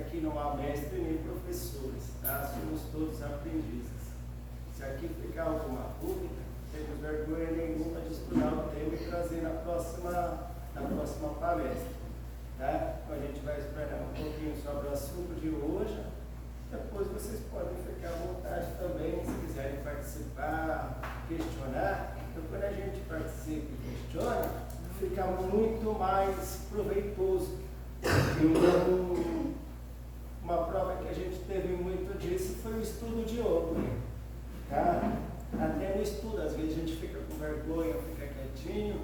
aqui não há mestre nem professores, tá? Somos todos aprendizes. Se aqui ficar alguma dúvida, não temos vergonha nenhuma de estudar o tema e trazer na próxima palestra. Tá? Então a gente vai esperar um pouquinho sobre o assunto de hoje. Depois vocês podem ficar à vontade também, se quiserem participar, questionar. Então quando a gente participa e questiona, fica muito mais proveitoso. Então, uma prova que a gente teve muito disso foi o estudo de ontem. Tá? Até no estudo, às vezes a gente fica com vergonha, fica quietinho,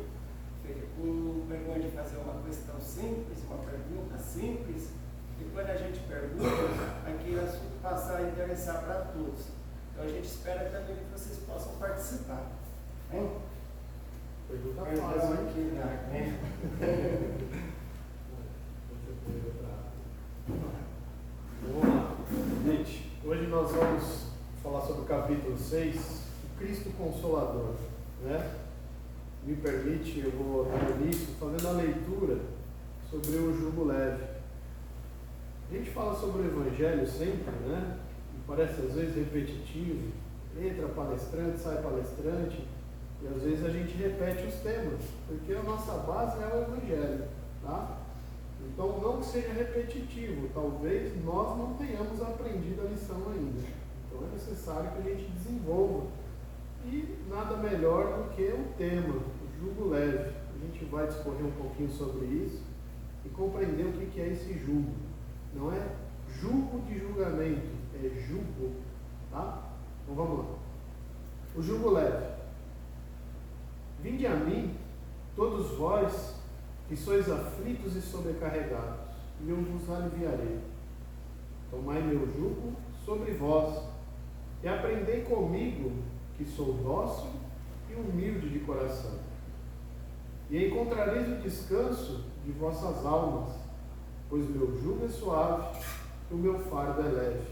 fica com vergonha de fazer uma questão simples, uma pergunta simples, e quando a gente pergunta, aquele assunto passa a interessar para todos. Então a gente espera também que vocês possam participar. Hein? Pergunta fácil aqui, né? Vamos lá. Gente, hoje nós vamos falar sobre o capítulo 6, o Cristo Consolador, né? Me permite, eu vou dar início fazendo a leitura sobre o jugo leve. A gente fala sobre o Evangelho sempre, né? E parece às vezes repetitivo, entra palestrante, sai palestrante, e às vezes a gente repete os temas, porque a nossa base é o Evangelho, tá? Então não que seja repetitivo, talvez nós não tenhamos aprendido a lição ainda. Então é necessário que a gente desenvolva. E nada melhor do que o tema, o jugo leve. A gente vai discorrer um pouquinho sobre isso e compreender o que é esse jugo. Não é jugo de julgamento, é jugo, tá? Então vamos lá. O jugo leve. Vinde a mim, todos vós que sois aflitos e sobrecarregados, e eu vos aliviarei. Tomai meu jugo sobre vós, e aprendei comigo, que sou dócil e humilde de coração, e encontrareis o descanso de vossas almas, pois meu jugo é suave e o meu fardo é leve.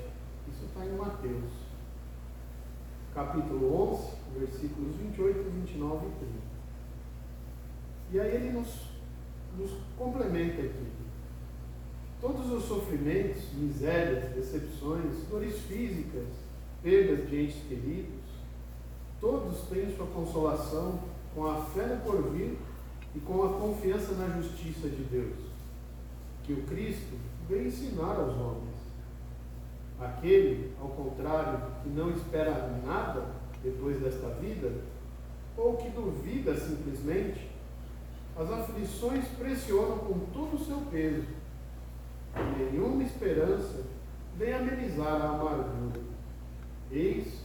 Isso está em Mateus, capítulo 11, versículos 28, 29 e 30. E aí ele nos complementa aqui. Todos os sofrimentos, misérias, decepções, dores físicas, perdas de entes queridos, todos têm sua consolação com a fé no porvir e com a confiança na justiça de Deus, que o Cristo veio ensinar aos homens. Aquele, ao contrário, que não espera nada depois desta vida, ou que duvida simplesmente, as aflições pressionam com todo o seu peso, e nenhuma esperança vem amenizar a amargura. Eis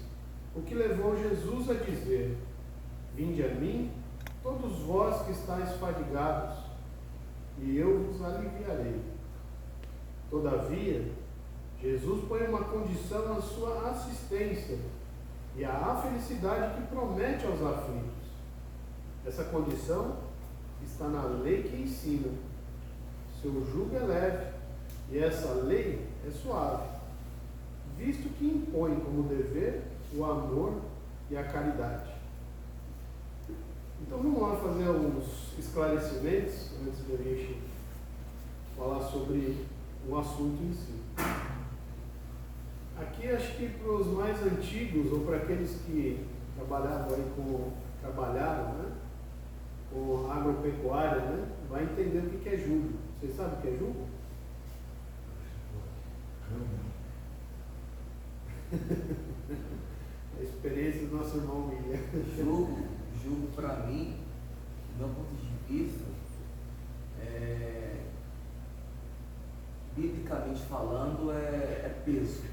o que levou Jesus a dizer: vinde a mim, todos vós que estáis fadigados, e eu vos aliviarei. Todavia, Jesus põe uma condição na sua assistência e à felicidade que promete aos aflitos. Essa condição está na lei que ensina. Seu jugo é leve e essa lei é suave, visto que impõe como dever o amor e a caridade. Então vamos lá fazer alguns esclarecimentos antes de a gente falar sobre o assunto em si. Aqui acho que para os mais antigos ou para aqueles que trabalharam né, com agropecuária, né, vai entender o que é jugo. Vocês sabem o que é jugo? A experiência do nosso irmão William. Jugo para mim, do meu ponto de vista, biblicamente falando, é peso.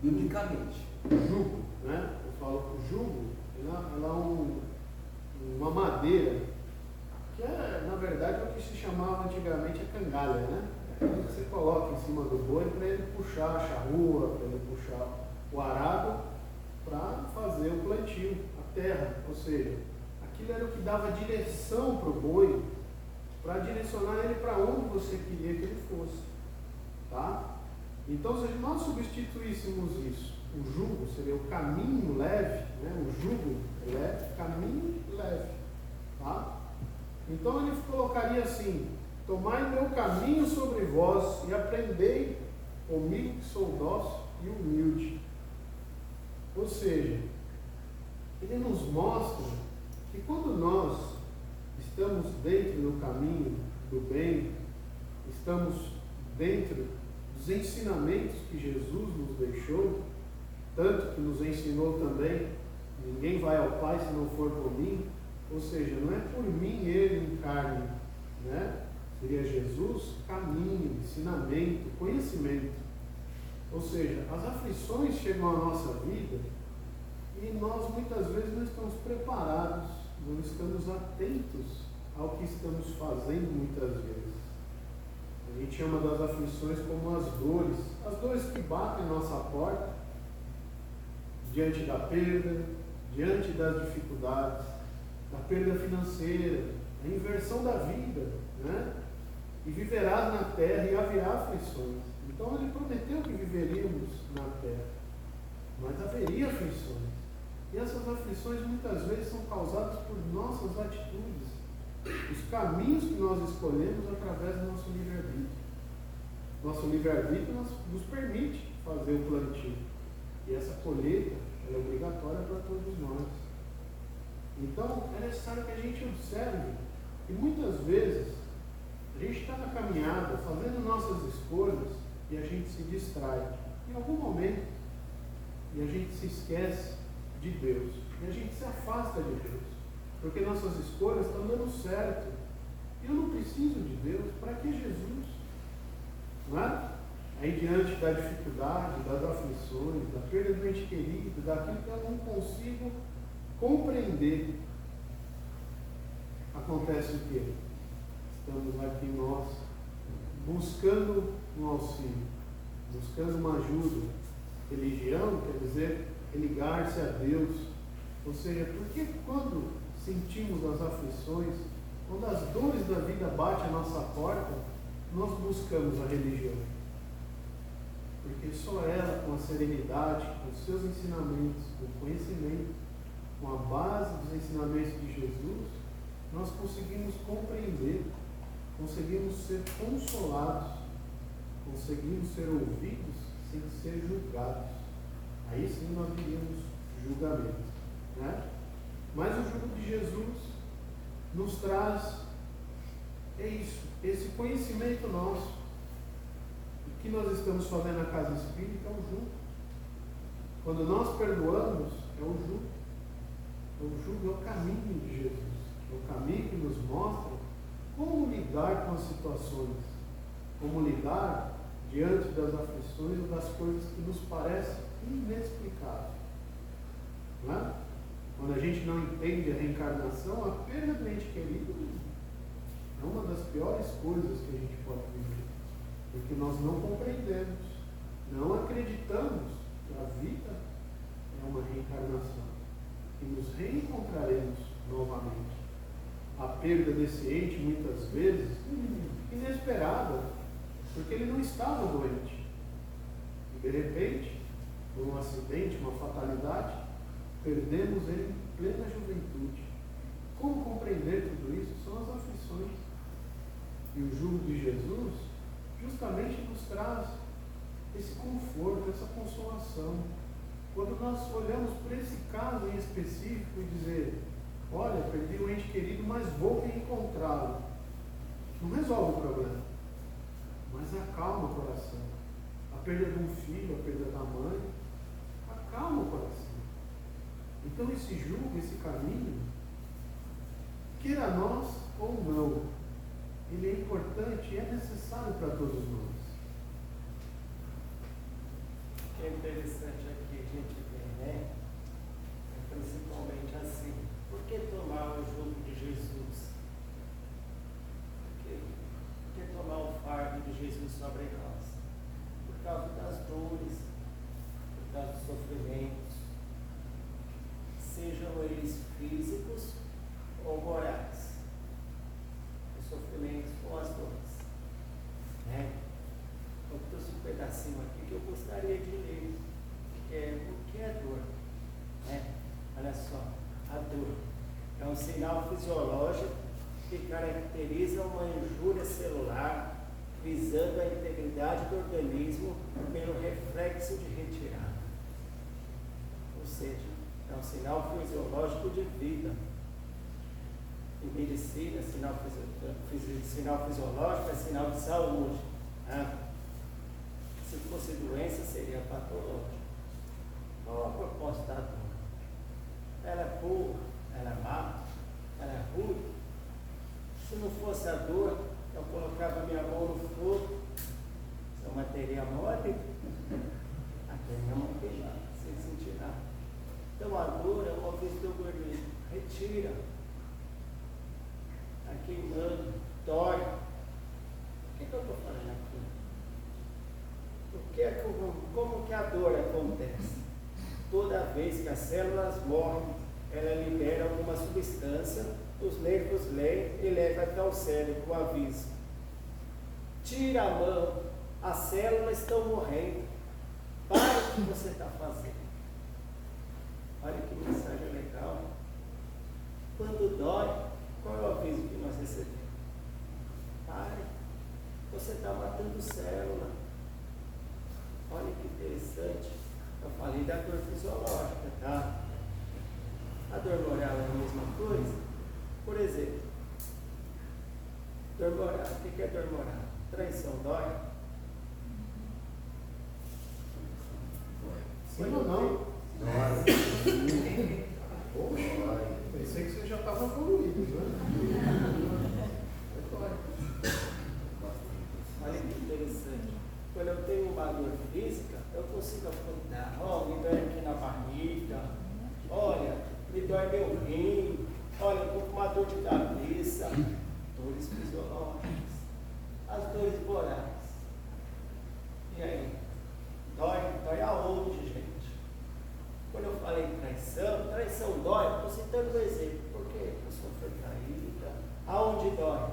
Biblicamente. Jugo, né? Eu falo jugo, ela é uma madeira que é, na verdade, o que se chamava antigamente a cangalha, né? É aquilo que você coloca em cima do boi para ele puxar a charrua, para ele puxar o arado, para fazer o plantio, a terra. Ou seja, aquilo era o que dava direção para o boi, para direcionar ele para onde você queria que ele fosse. Tá? Então, se nós substituíssemos isso, o jugo seria o caminho leve, né? O jugo leve, caminho leve. Tá? Então ele colocaria assim: tomai meu caminho sobre vós e aprendei comigo que sou dócil e humilde. Ou seja, ele nos mostra que quando nós estamos dentro do caminho do bem, estamos dentro dos ensinamentos que Jesus nos deixou, tanto que nos ensinou também, ninguém vai ao Pai se não for por mim, ou seja, não é por mim ele encarne, né? Seria Jesus, caminho, ensinamento, conhecimento. Ou seja, as aflições chegam à nossa vida e nós muitas vezes não estamos preparados, não estamos atentos ao que estamos fazendo muitas vezes. A gente chama das aflições como as dores que batem na nossa porta, diante da perda, diante das dificuldades, da perda financeira, a inversão da vida, né? E viverás na terra e haverá aflições. Então ele prometeu que viveríamos na terra, mas haveria aflições. E essas aflições muitas vezes são causadas por nossas atitudes, os caminhos que nós escolhemos através do nosso livre-arbítrio. Nosso livre-arbítrio nos permite fazer o plantio. E essa colheita ela é obrigatória para todos nós. Então é necessário que a gente observe que muitas vezes a gente está na caminhada, fazendo nossas escolhas e a gente se distrai em algum momento e a gente se esquece de Deus e a gente se afasta de Deus, porque nossas escolhas estão dando certo. Eu não preciso de Deus, para que Jesus? Não é? Aí diante da dificuldade, das aflições, da perda do ente querido, daquilo que eu não consigo compreender, acontece o quê? Estamos aqui nós, buscando um auxílio, buscando uma ajuda. Religião quer dizer ligar-se a Deus. Ou seja, porque quando sentimos as aflições, quando as dores da vida batem à nossa porta, nós buscamos a religião. Porque só ela, com a serenidade, com os seus ensinamentos, com o conhecimento, com a base dos ensinamentos de Jesus, nós conseguimos compreender, conseguimos ser consolados, conseguimos ser ouvidos sem ser julgados. Aí sim nós diríamos julgamento, né? Mas o jugo de Jesus nos traz esse conhecimento nosso. O que nós estamos fazendo na casa espírita é o jugo. Quando nós perdoamos, é o jugo. O jugo é o caminho de Jesus. É o caminho que nos mostra como lidar com as situações, como lidar diante das aflições ou das coisas que nos parecem inexplicáveis. Não é? Quando a gente não entende a reencarnação, a perda do ente querido é uma das piores coisas que a gente pode viver, porque nós não compreendemos, não acreditamos que a vida é uma reencarnação, que nos reencontraremos novamente. A perda desse ente, muitas vezes, inesperada, porque ele não estava doente. E de repente, por um acidente, uma fatalidade, perdemos ele em plena juventude. Como compreender tudo isso? São as aflições. E o jugo de Jesus justamente nos traz esse conforto, essa consolação. Quando nós olhamos para esse caso em específico e dizer, olha, perdi um ente querido, mas vou reencontrá-lo. Não resolve o problema, mas acalma o coração. A perda de um filho, a perda da mãe, acalma o coração. Então esse jugo, esse caminho, queira nós ou não, ele é importante e é necessário para todos nós. O que é interessante aqui a gente vê, né? É principalmente assim, por que tomar o jugo de Jesus? Por que tomar o fardo de Jesus sobre nós? Por causa das dores, por causa dos sofrimentos, sejam eles físicos ou morais, os sofrimentos ou as dores, né? Eu trouxe um pedacinho aqui que eu gostaria de ler, que é o que é dor, né? Olha só, a dor é um sinal fisiológico que caracteriza uma injúria celular visando a integridade do organismo pelo reflexo de retirada. Ou seja, é um sinal fisiológico de vida. Em medicina, sinal fisiológico é sinal de saúde. Né? Se fosse doença, seria patológico. Qual a proposta da dor? Ela é boa, ela é má, ela é ruim. Se não fosse a dor, eu colocava minha mão no fogo, se eu manteria a mão ali, até minha mão queimar, sem sentir nada. Então a dor é uma vez que o organismo retira, está queimando, dói. O que eu estou falando aqui? Como que a dor acontece? Toda vez que as células morrem, ela libera alguma substância, os nervos leem e levam até o cérebro o aviso. Tira a mão, as células estão morrendo. Para o que você está fazendo. Olha que mensagem legal. Quando dói, qual é o aviso que nós recebemos? Pare, você está matando célula. Olha que interessante. Eu falei da dor fisiológica, tá? A dor moral é a mesma coisa? Por exemplo, dor moral. O que é dor moral? Traição dói? Sim ou não? Poxa, pensei que você já estava evoluído, né? Olha que interessante. Quando eu tenho uma dor física, eu consigo apontar. Ó, me dói aqui na barriga. Olha, me dói meu rim. Olha, eu estou com uma dor de cabeça. Dores fisiológicas. As dores morais. E aí? Dói? Dói aonde, gente? Quando eu falei traição dói, estou citando um exemplo. Por quê? A pessoa foi traída. Aonde dói?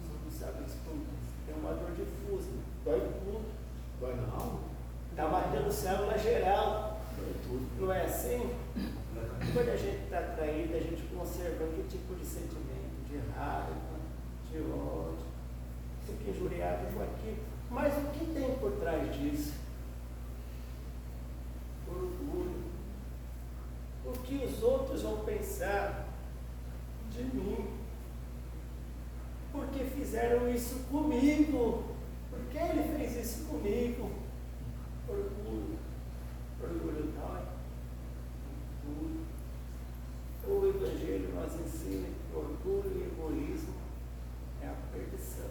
Você não sabe responder. Tem uma dor difusa. Dói tudo. Dói na alma? Está matando célula geral. Dói tudo. Não é assim? Quando a gente está traído, a gente conserva que tipo de sentimento? De raiva, de ódio. Fica injuriado com aquilo. Mas o que tem por trás disso? Orgulho. O que os outros vão pensar de mim? Porque fizeram isso comigo? Por que ele fez isso comigo? Orgulho. Orgulho dói. Orgulho. O Evangelho nos ensina que orgulho e egoísmo é a perdição.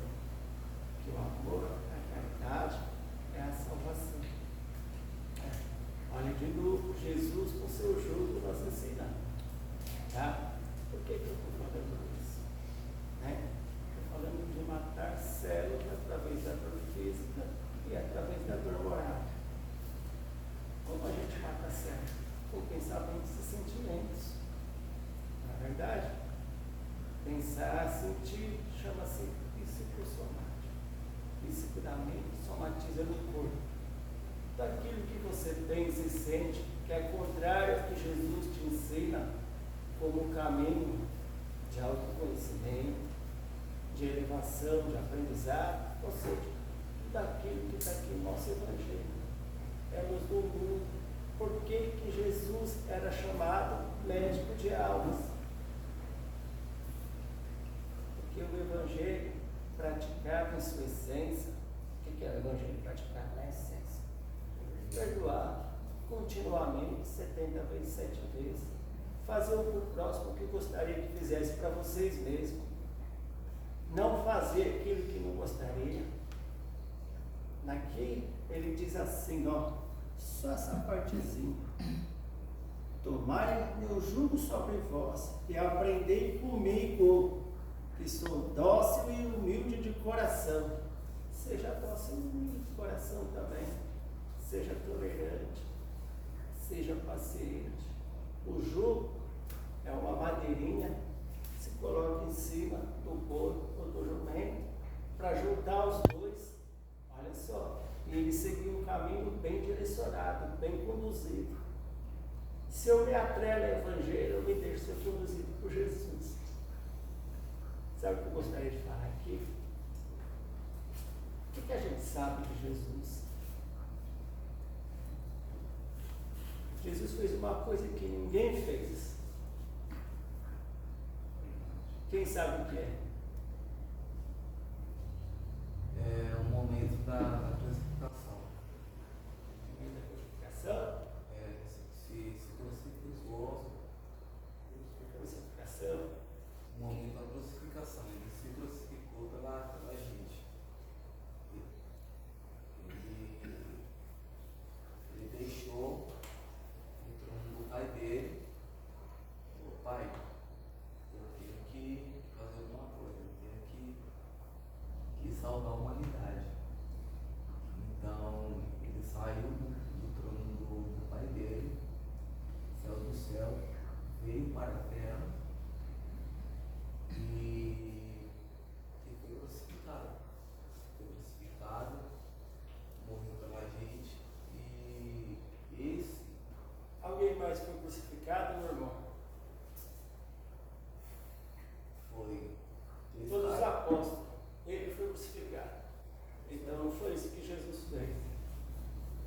Que o amor, a caridade é a salvação. Olha de novo, Jesus com seu jugo nos ensina. Tá? Por que eu estou falando isso? Estou falando de matar células através da dor física e através da dor moral. Como a gente mata células? Com pensamentos e sentimentos. Não é verdade? Pensar, sentir, chama-se psicossomático. Psico da mente somatiza no corpo. Daquilo que você pensa e sente, que é contrário ao que Jesus te ensina como um caminho de autoconhecimento, de elevação, de aprendizado, ou seja, daquilo que está aqui no nosso Evangelho. É nos do mundo. Por que que Jesus era chamado médico de almas? Porque o Evangelho praticava em sua essência. O que é o Evangelho praticado na essência? Perdoar continuamente, 70 vezes, 7 vezes. Fazer o próximo que gostaria que fizesse para vocês mesmos. Não fazer aquilo que não gostaria. Aqui ele diz assim, ó, só essa partezinha. Tomai meu jugo sobre vós e aprendei comigo, que sou dócil e humilde de coração. Seja dócil e humilde de coração também. Seja tolerante, seja paciente. O jugo é uma madeirinha que se coloca em cima do boi ou do jumento para juntar os dois. Olha só, e ele seguiu um caminho bem direcionado, bem conduzido. Se eu me atrelo ao Evangelho, eu me deixo ser conduzido por Jesus. Sabe o que eu gostaria de falar aqui? O que a gente sabe de Jesus? Jesus fez uma coisa que ninguém fez. Quem sabe o que é? É o momento da crucificação. O momento da crucificação? Se crucificou. Crucificação. O momento da crucificação. Ele se crucificou pela gente. Ele deixou o trono do pai dele. Falou: pai, eu tenho que fazer alguma coisa, eu tenho que salvar a humanidade. Então ele saiu do trono do pai dele, saiu do céu, veio para a terra e foi crucificado. Foi crucificado, morreu pela gente. E esse. Alguém mais foi crucificado, meu irmão? Foi. Todos os apóstolos. Ele foi crucificado. Então não foi isso que Jesus fez.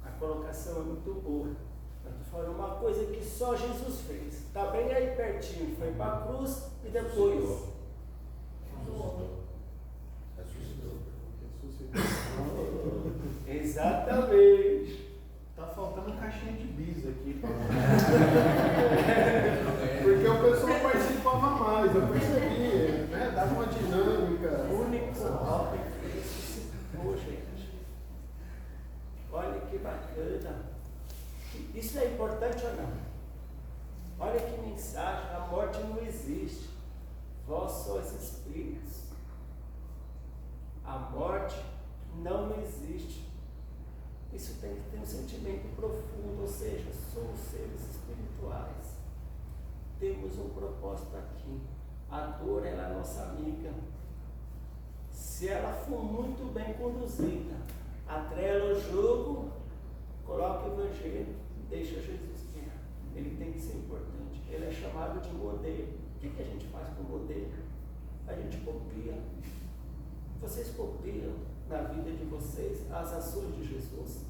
A colocação é muito boa. Eu estou falando uma coisa que só Jesus fez. Está bem aí pertinho. Foi para a cruz e depois. Exatamente. Tá faltando caixinha de bis aqui. Porque o pessoal participava mais, eu percebi, né? Dava uma dinâmica. O único homem que ressuscitou, gente. Olha que bacana. Isso é importante ou não? Olha que mensagem. A morte não existe. Vós sois espíritos. A morte não existe. Isso tem que ter um sentimento profundo, ou seja, somos seres espirituais. Temos um propósito aqui. A dor ela é nossa amiga. Se ela for muito bem conduzida, atrela o jugo, coloca o Evangelho, deixa Jesus guiar. Ele tem que ser importante. Ele é chamado de modelo. O que a gente faz com o modelo? A gente copia. Vocês copiam na vida de vocês as ações de Jesus.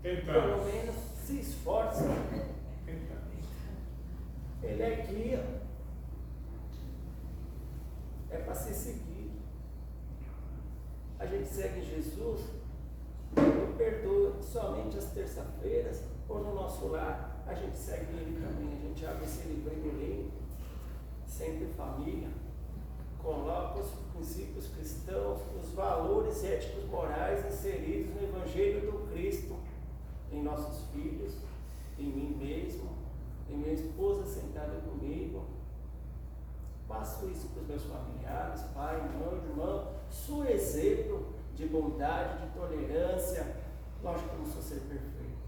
Pelo menos se esforcem. Ele é guia. É para ser seguido. A gente segue Jesus, não perdoa somente as terça-feiras ou no nosso lar. A gente segue ele também. A gente abre esse livrinho ali, sempre família. Coloca os princípios cristãos, os valores éticos morais inseridos no Evangelho do Cristo em nossos filhos, em mim mesmo, em minha esposa sentada comigo. Passo isso para os meus familiares, pai, mãe, irmão. Sou exemplo de bondade, de tolerância. Lógico que eu não sou ser perfeito.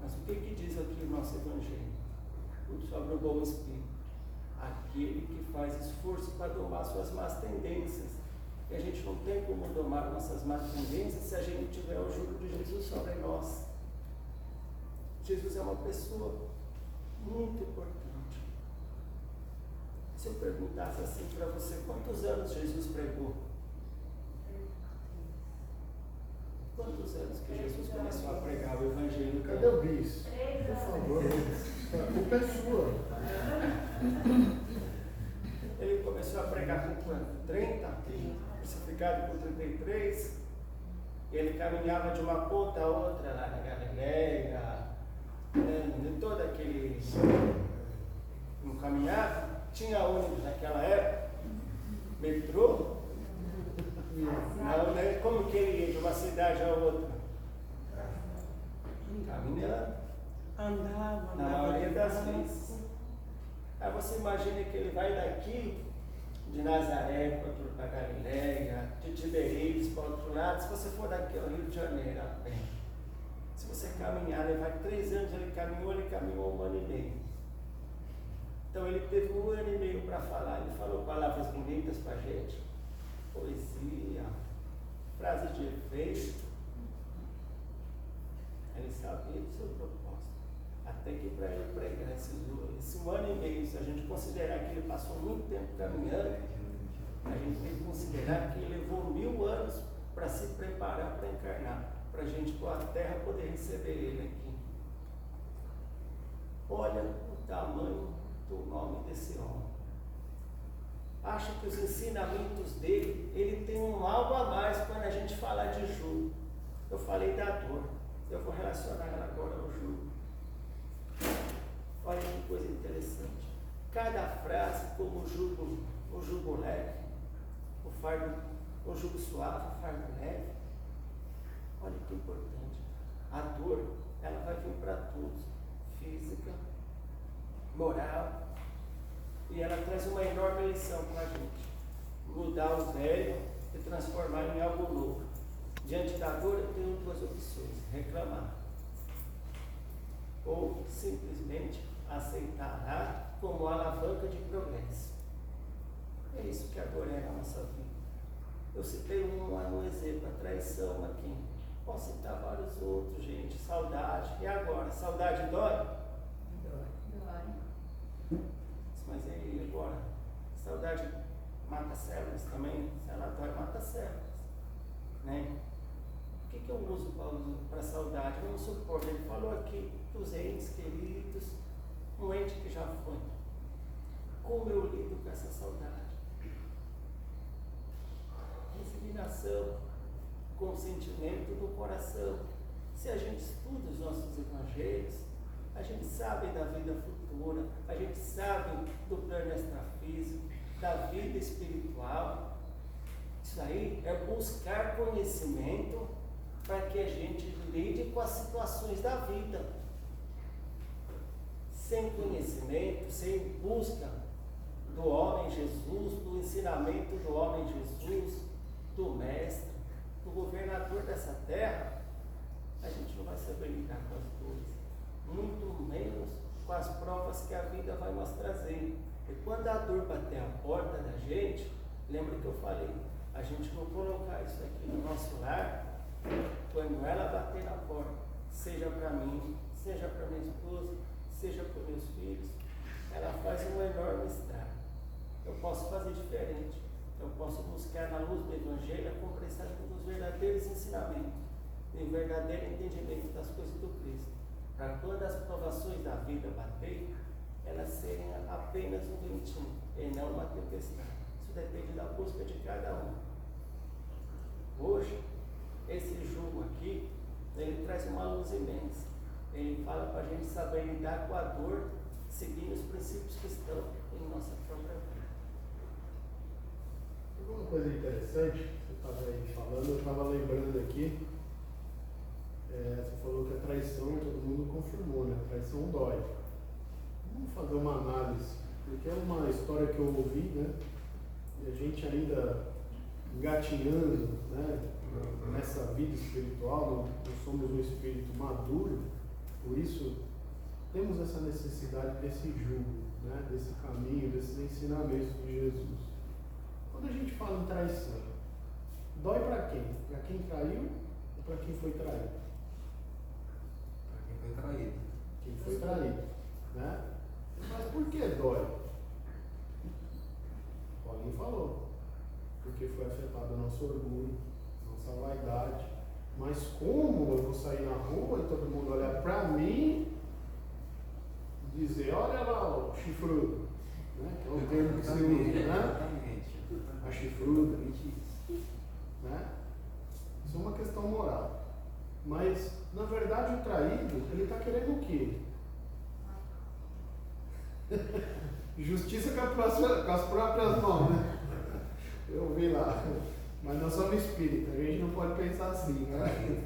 Mas o que diz aqui o nosso Evangelho? Tudo sobre o bom espírito. Aquele que faz esforço para domar suas más tendências. E a gente não tem como domar nossas más tendências se a gente tiver o jugo de Jesus sobre nós. Jesus é uma pessoa muito importante. Se eu perguntasse assim para você, quantos anos Jesus pregou? Quantos anos que Jesus começou a pregar o Evangelho? Cadê o bis? Por favor. A culpa é sua. Ele começou a pregar com quanto? 30? Crucificado com 33. Ele caminhava de uma ponta a outra lá na Galileia, de todo aquele. Não caminhava. Tinha ônibus naquela época, metrô. Não, né? Como que ele ia de uma cidade a outra? Caminhando. Andava. Na maioria das vezes. Aí você imagina que ele vai daqui de Nazaré para a Galileia, de Tiberíades para o outro lado. Se você for daqui ao Rio de Janeiro a pé, se você caminhar, ele vai 3 anos, ele caminhou 1 ano e meio. Então ele teve 1 ano e meio para falar. Ele falou palavras bonitas para a gente, poesia, frases de efeito. Ele sabia do seu propósito. aqui para ele pregar esse 1 ano e meio. Se a gente considerar que ele passou muito tempo caminhando, a gente tem que considerar que ele levou 1000 anos para se preparar para encarnar, para a gente, com a terra, poder receber ele aqui. Olha o tamanho do nome desse homem. Acho que os ensinamentos dele, ele tem algo a mais quando a gente falar de jugo. Eu falei da dor, eu vou relacionar ela agora ao jugo. Olha que coisa interessante. Cada frase, como o jugo leve, o jugo suave, o fardo leve. Olha que importante. A dor, ela vai vir para todos. Física, moral. E ela traz uma enorme lição para a gente. Mudar o velho e transformar em algo novo. Diante da dor, eu tenho 2 opções: reclamar ou simplesmente aceitará como alavanca de progresso. É isso que a dor é na nossa vida. Eu citei um exemplo, a traição aqui. Posso citar vários outros, gente. Saudade. E agora? Saudade dói? Dói. Mas aí agora? Saudade mata células também? Se ela dói, mata células. Né? O que eu uso para saudade? Vamos supor, ele falou aqui dos entes queridos, um ente que já foi. Como eu lido com essa saudade? Resignação, consentimento do coração. Se a gente estuda os nossos evangelhos, a gente sabe da vida futura, a gente sabe do plano extrafísico, da vida espiritual. Isso aí é buscar conhecimento para que a gente lide com as situações da vida. Sem conhecimento, sem busca do homem Jesus, do ensinamento do homem Jesus, do mestre, do governador dessa terra, a gente não vai saber lidar com as dores, muito menos com as provas que a vida vai nos trazer. E quando a dor bater a porta da gente, lembra que eu falei, a gente não colocar isso aqui no nosso lar, quando ela bater na porta, seja para mim, seja para minha esposa, seja para meus filhos, ela faz um enorme estrago. Eu posso fazer diferente. Eu posso buscar na luz do Evangelho a compreensão dos verdadeiros ensinamentos e o verdadeiro entendimento das coisas do Cristo, para quando as provações da vida bater, elas serem apenas um ventinho e não uma tempestade. Isso depende da busca de cada um. Hoje, esse jugo aqui, ele traz uma luz imensa. Ele fala para a gente saber lidar com a dor, seguindo os princípios que estão em nossa própria vida. Uma coisa interessante, você estava aí falando, eu estava lembrando aqui, você falou que a traição todo mundo confirmou, né? A traição dói. Vamos fazer uma análise, porque é uma história que eu ouvi, né? E a gente ainda engatinhando, né? Nessa vida espiritual, nós somos um espírito maduro, por isso temos essa necessidade desse jugo, né? Desse caminho, desses ensinamentos de Jesus. Quando a gente fala em traição, dói para quem? Para quem traiu ou para quem foi traído? Para quem foi traído. Quem foi traído, né? Mas por que dói? Paulinho falou. Porque foi afetado o nosso orgulho, nossa vaidade. Mas como eu vou sair na rua e todo mundo olhar para mim e dizer, olha lá o chifrudo, né? Que é o termo que se usa, né? A chifruda, né? Isso é uma questão moral. Mas, na verdade, o traído, ele está querendo o quê? Justiça com as próprias mãos, né? Eu vi lá. Mas nós somos espíritas, a gente não pode pensar assim, né? A gente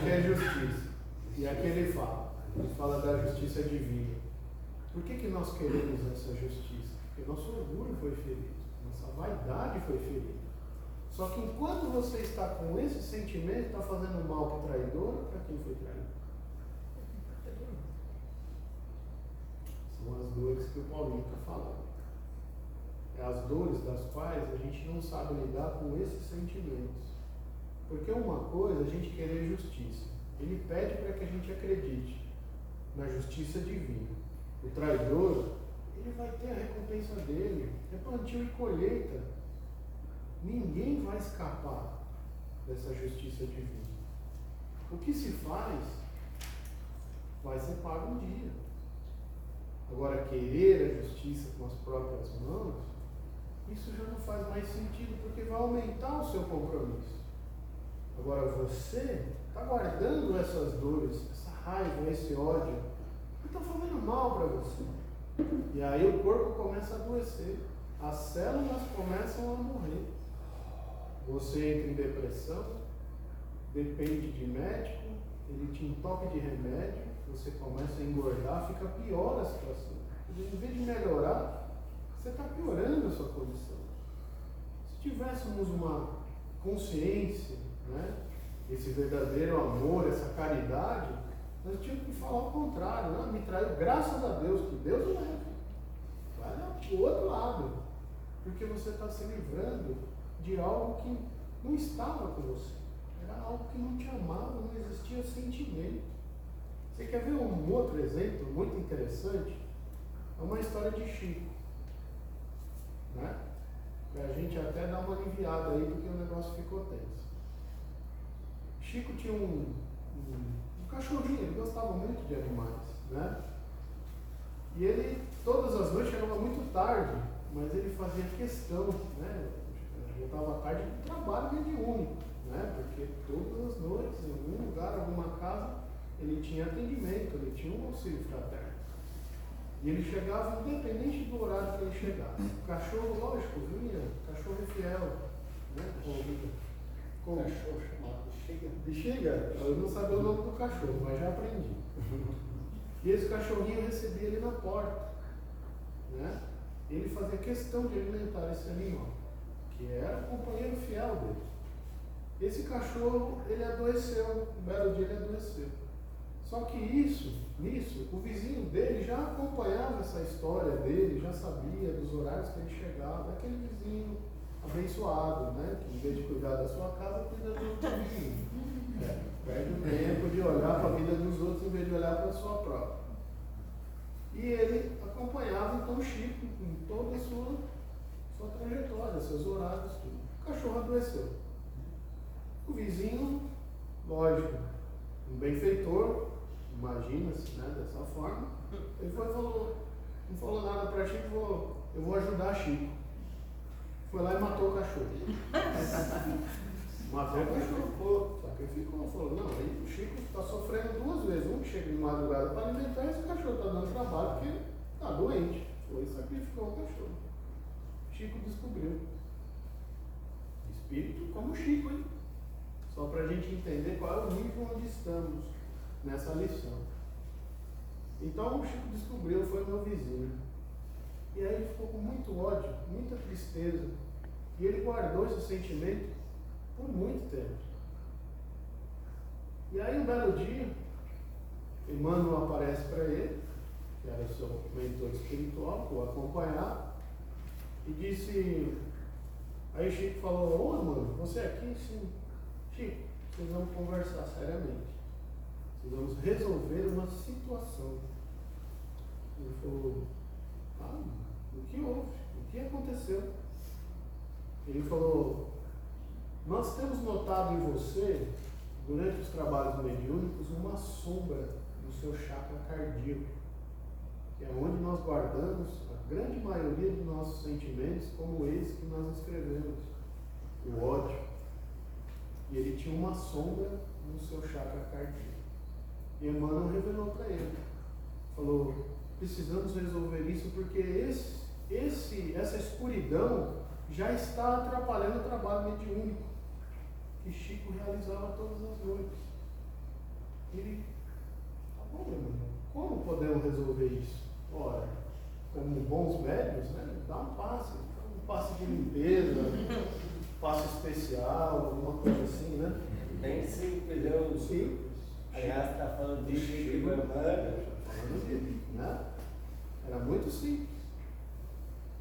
quer justiça. E aqui ele fala da justiça divina. Por que nós queremos essa justiça? Porque nosso orgulho foi ferido, nossa vaidade foi ferida. Só que enquanto você está com esse sentimento, está fazendo mal para o traidor ou para quem foi traído? São as dores que o Paulinho está falando. É as dores das quais a gente não sabe lidar com esses sentimentos. Porque uma coisa é a gente querer justiça. Ele pede para que a gente acredite. na justiça divina. O traidor, ele vai ter a recompensa dele, é plantio e colheita. Ninguém vai escapar dessa justiça divina. O que se faz vai ser pago um dia. Agora, querer a justiça com as próprias mãos, isso já não faz mais sentido, porque vai aumentar o seu compromisso. Agora, você está guardando essas dores, essa raiva, esse ódio, e está fazendo mal para você. E aí o corpo começa a adoecer, as células começam a morrer. Você entra em depressão, depende de médico, ele te entope de remédio, você começa a engordar, fica pior a situação. Em vez de melhorar, você está piorando a sua condição. Se tivéssemos uma consciência, né, esse verdadeiro amor, essa caridade, nós tínhamos que falar o contrário. Não, me traiu, graças a Deus, que Deus não é. Vai para o outro lado, porque você está se livrando de algo que não estava com você. Era algo que não te amava, não existia sentimento. Você quer ver um outro exemplo muito interessante? É uma história de Chico, né? Para a gente até dar uma aliviada aí, porque o negócio ficou tenso. Chico tinha um cachorrinho, ele gostava muito de animais, né? E ele, todas as noites, chegava muito tarde, mas ele fazia questão, né? Voltava tarde do trabalho mediúnico, né? Porque todas as noites, em algum lugar, alguma casa, ele tinha atendimento, ele tinha um auxílio fraterno. E ele chegava independente do horário que ele chegasse. O cachorro, lógico, vinha, cachorro é fiel, né? Com cachorro chamado Bexiga. Eu não sabia o nome do cachorro, mas já aprendi. E esse cachorrinho recebia ele na porta, né? Ele fazia questão de alimentar esse animal, que era o companheiro fiel dele. Esse cachorro, ele adoeceu, um belo dia ele adoeceu. Só que nisso, o vizinho dele já acompanhava essa história dele, já sabia dos horários que ele chegava, aquele vizinho abençoado, né? Que em vez de cuidar da sua casa, cuida do vizinho. Perde o tempo de olhar para a vida dos outros em vez de olhar para a sua própria. E ele acompanhava então o Chico em toda a sua trajetória, seus horários, tudo. O cachorro adoeceu. O vizinho, lógico, um benfeitor, imagina-se, né, dessa forma, ele não falou nada para Chico, eu vou ajudar Chico. Foi lá e matou o cachorro. Matou o cachorro, sacrificou, falou, não, aí o Chico está sofrendo duas vezes, um que chega de madrugada para alimentar, esse cachorro está dando trabalho porque está doente. Foi e sacrificou o cachorro. Chico descobriu. Espírito como Chico, hein? Só para a gente entender qual é o nível onde estamos nessa lição. Então o Chico descobriu, foi meu vizinho. E aí ele ficou com muito ódio, muita tristeza. E ele guardou esse sentimento por muito tempo. E aí um belo dia, Emmanuel aparece para ele, que era o seu mentor espiritual, que o acompanhava, e disse, aí Chico falou, ô Emmanuel, você aqui? Sim. Chico, precisamos conversar seriamente. Precisamos resolver uma situação. Ele falou, o que houve? O que aconteceu? Ele falou, nós temos notado em você, durante os trabalhos mediúnicos, uma sombra no seu chakra cardíaco, que é onde nós guardamos a grande maioria dos nossos sentimentos, como esse que nós escrevemos, o ódio. E ele tinha uma sombra no seu chakra cardíaco. E Emmanuel revelou para ele. Falou, precisamos resolver isso porque essa escuridão já está atrapalhando o trabalho mediúnico que Chico realizava todas as noites. Ele, tá bom, Emmanuel, como podemos resolver isso? Ora, como bons médios, né, dá um passe de limpeza, passo especial, alguma coisa assim, né? Bem simples, eu Sim. Aliás, está falando de Chico e Emmanuel. Falando dele, né? Era muito simples.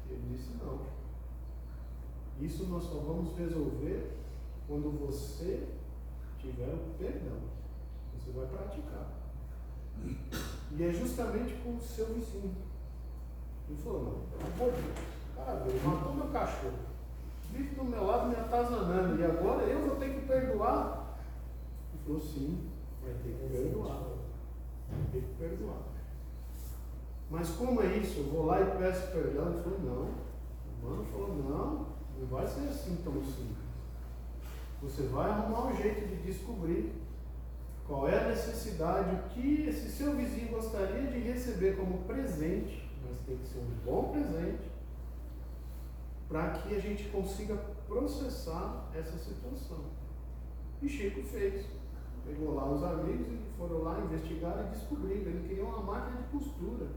Ele disse não. Isso nós só vamos resolver quando você tiver o perdão. Você vai praticar. E é justamente com o seu vizinho. Ele falou, não, pô, cara, Deus, matou meu cachorro. Vive do meu lado me atazanando. E agora eu vou ter que perdoar? Ele falou, sim, vai ter que perdoar. Vai ter que perdoar. Mas como é isso? Eu vou lá e peço perdão? Ele falou, não. O mano falou, não vai ser assim tão simples. Você vai arrumar um jeito de descobrir qual é a necessidade, o que esse seu vizinho gostaria de receber como presente, mas tem que ser um bom presente, para que a gente consiga processar essa situação. E Chico fez. Pegou lá os amigos e foram lá investigar e descobriram. Ele queria uma máquina de costura.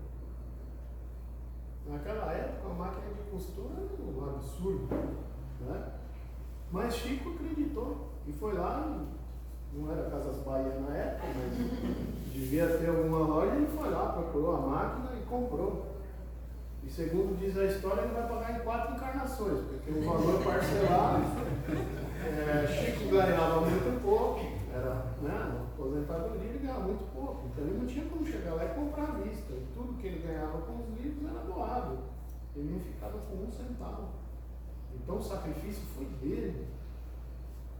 Naquela época, a máquina de costura era um absurdo, né? Mas Chico acreditou e foi lá, não era Casas Bahia na época, mas devia ter alguma loja, ele foi lá, procurou a máquina e comprou. E segundo diz a história, ele vai pagar em 4 encarnações, porque o valor parcelado, Chico ganhava muito pouco, era, né, aposentadoria, ele ganhava muito pouco, então ele não tinha como chegar lá e comprar à vista. E tudo que ele ganhava com os livros era doado, ele não ficava com 1 centavo. Então o sacrifício foi dele,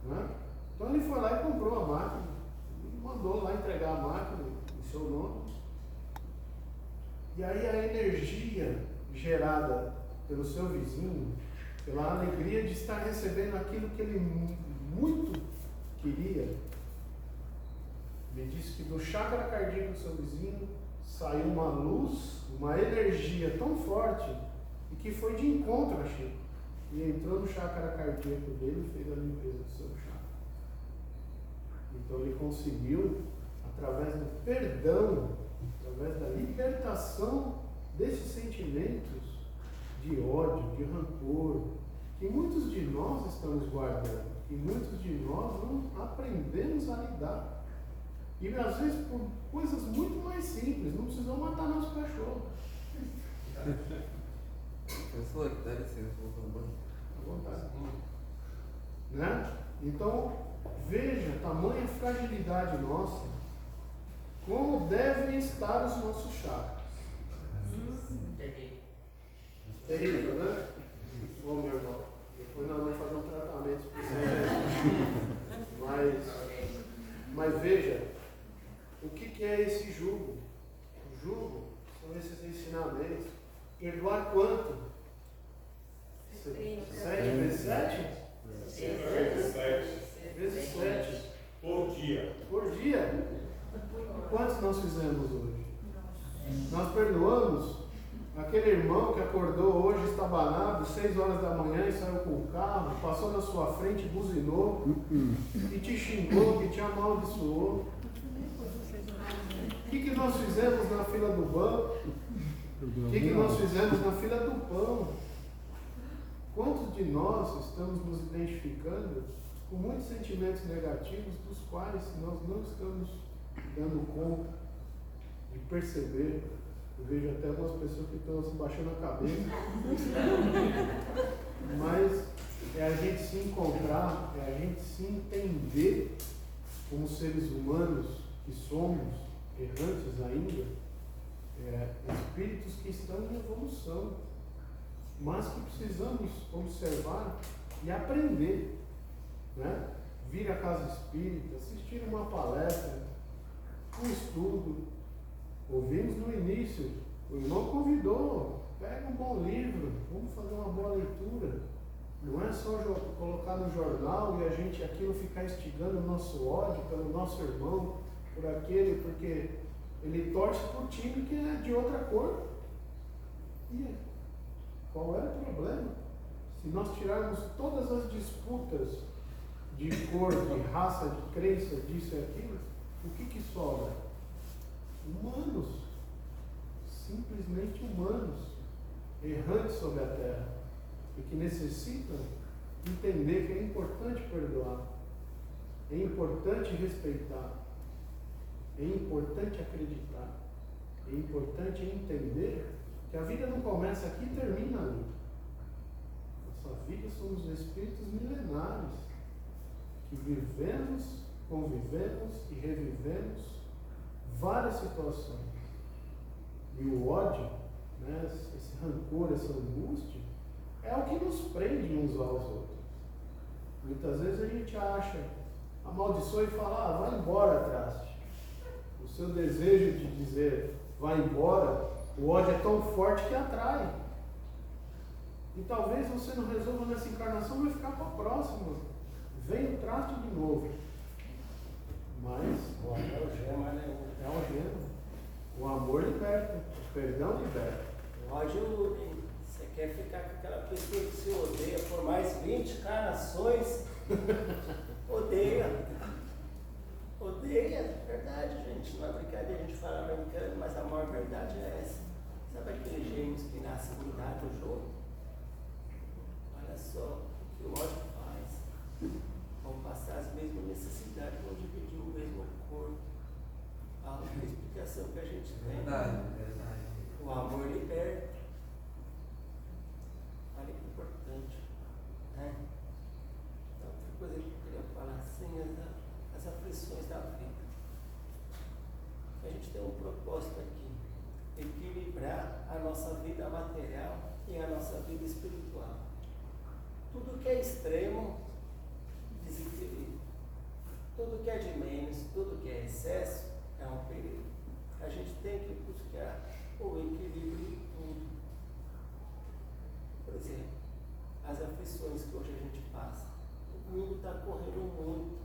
né? Então ele foi lá e comprou a máquina, e mandou lá entregar a máquina em seu nome. E aí a energia gerada pelo seu vizinho, pela alegria de estar recebendo aquilo que ele muito queria, me disse que do chakra cardíaco do seu vizinho saiu uma luz, uma energia tão forte, e que foi de encontro a Chico. E entrou no chakra cardíaco dele e fez a limpeza do seu chakra. Então ele conseguiu, através do perdão, através da libertação desses sentimentos de ódio, de rancor, que muitos de nós estamos guardando, e muitos de nós não aprendemos a lidar. E às vezes por coisas muito mais simples, não precisamos matar nosso cachorro. Professor, dá licença, vou tomar banho. À vontade. Né? Então, veja a tamanha fragilidade nossa, como devem estar os nossos chakras. Terrível, né? Ô meu irmão, depois nós vamos fazer um tratamento especial. Mas veja, o que é esse jugo? O jugo são esses ensinamentos. Perdoar quanto? 7 vezes 7? Vezes 7. Por dia. Por dia. Quantos nós fizemos hoje? Nós perdoamos aquele irmão que acordou hoje estabanado, 6 horas da manhã e saiu com o carro, passou na sua frente, buzinou, e te xingou, que te amaldiçoou. O que nós fizemos na fila do banco? O que nós fizemos na fila do pão? Quantos de nós estamos nos identificando com muitos sentimentos negativos dos quais nós não estamos dando conta de perceber? Eu vejo até algumas pessoas que estão se baixando a cabeça. Mas é a gente se encontrar, é a gente se entender como seres humanos que somos, errantes ainda, espíritos que estão em evolução, mas que precisamos observar e aprender, né? Vir à casa espírita, assistir uma palestra, um estudo. Ouvimos no início, o irmão convidou, pega um bom livro, vamos fazer uma boa leitura. Não é só colocar no jornal e a gente aquilo ficar instigando o nosso ódio pelo nosso irmão, por aquele, porque ele torce por time que é de outra cor. E qual é o problema? Se nós tirarmos todas as disputas de cor, de raça, de crença, disso e aquilo, o que sobra? Humanos, simplesmente humanos, errantes sobre a terra, e que necessitam entender que é importante perdoar, é importante respeitar, é importante acreditar, é importante entender que a vida não começa aqui e termina ali. Nossa vida somos espíritos milenares que vivemos, convivemos e revivemos várias situações. E o ódio, né, esse rancor, essa angústia, é o que nos prende uns aos outros. Muitas vezes a gente acha, amaldiçoa e fala, vai embora, traste. O seu desejo de dizer, vai embora, o ódio é tão forte que atrai. E talvez você não resolva nessa encarnação, vai ficar para a próxima. Vem o traste de novo. Mas O amor algema, né? é algema. O amor liberta, o perdão liberta. O ódio, você quer ficar com aquela pessoa que você odeia por mais 20 encarnações? Odeia. Odeia, verdade, gente. Não é brincadeira, a gente fala brincando, mas a maior verdade é essa. Sabe aqueles gêmeos que nascem cuidados junto? Olha só o que o ódio faz. Vão passar as mesmas necessidades, vão dividir o mesmo corpo. A única explicação que a gente tem. Verdade. O amor liberta. Olha que importante. Né? Outra coisa que eu queria falar assim é as aflições da vida. A gente tem um propósito aqui: equilibrar a nossa vida material e a nossa vida espiritual. Tudo que é extremo, desequilíbrio. Tudo que é de menos, tudo que é excesso, é um perigo. A gente tem que buscar o equilíbrio em tudo. Por exemplo, as aflições que hoje a gente passa. O mundo está correndo muito.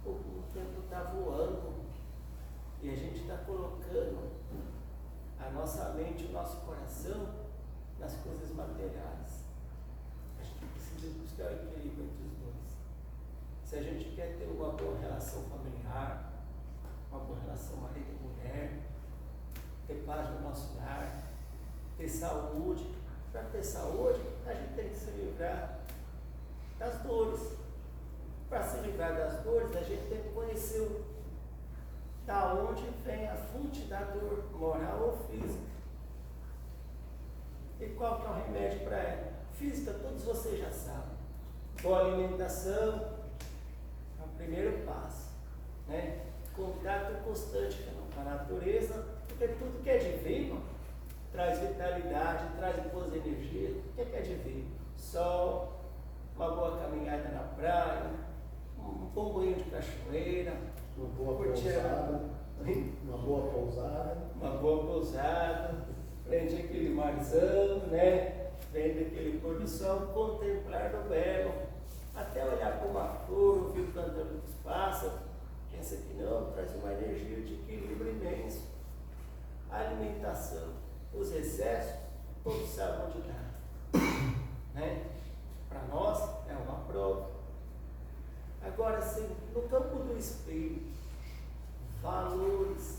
O tempo está voando. E a gente está colocando a nossa mente, o nosso coração nas coisas materiais. A gente precisa buscar o equilíbrio entre os dois. Se a gente quer ter uma boa relação familiar, uma boa relação marido e mulher, ter paz no nosso lar, ter saúde. Para ter saúde, a gente tem que se livrar das dores. Para se livrar das dores, a gente tem que conhecer da onde vem a fonte da dor, moral ou física. E qual que é o remédio para ela? Física, todos vocês já sabem. Boa alimentação é o primeiro passo. Né? Contato constante com a natureza, porque tudo que é divino traz vitalidade, traz boas energias. O que é divino? Sol, uma boa caminhada na praia, um bom banho de cachoeira, Uma boa pousada. uma boa pousada, frente àquele marzão, né? Vendo aquele pôr do sol, contemplar o belo, até olhar para uma flor, ouvir o canto dos pássaros. Pensa que não, traz uma energia de equilíbrio imenso. A alimentação, os excessos, todos sabem onde dá. Né? Para nós é uma prova. Agora, assim, no campo do espírito, valores,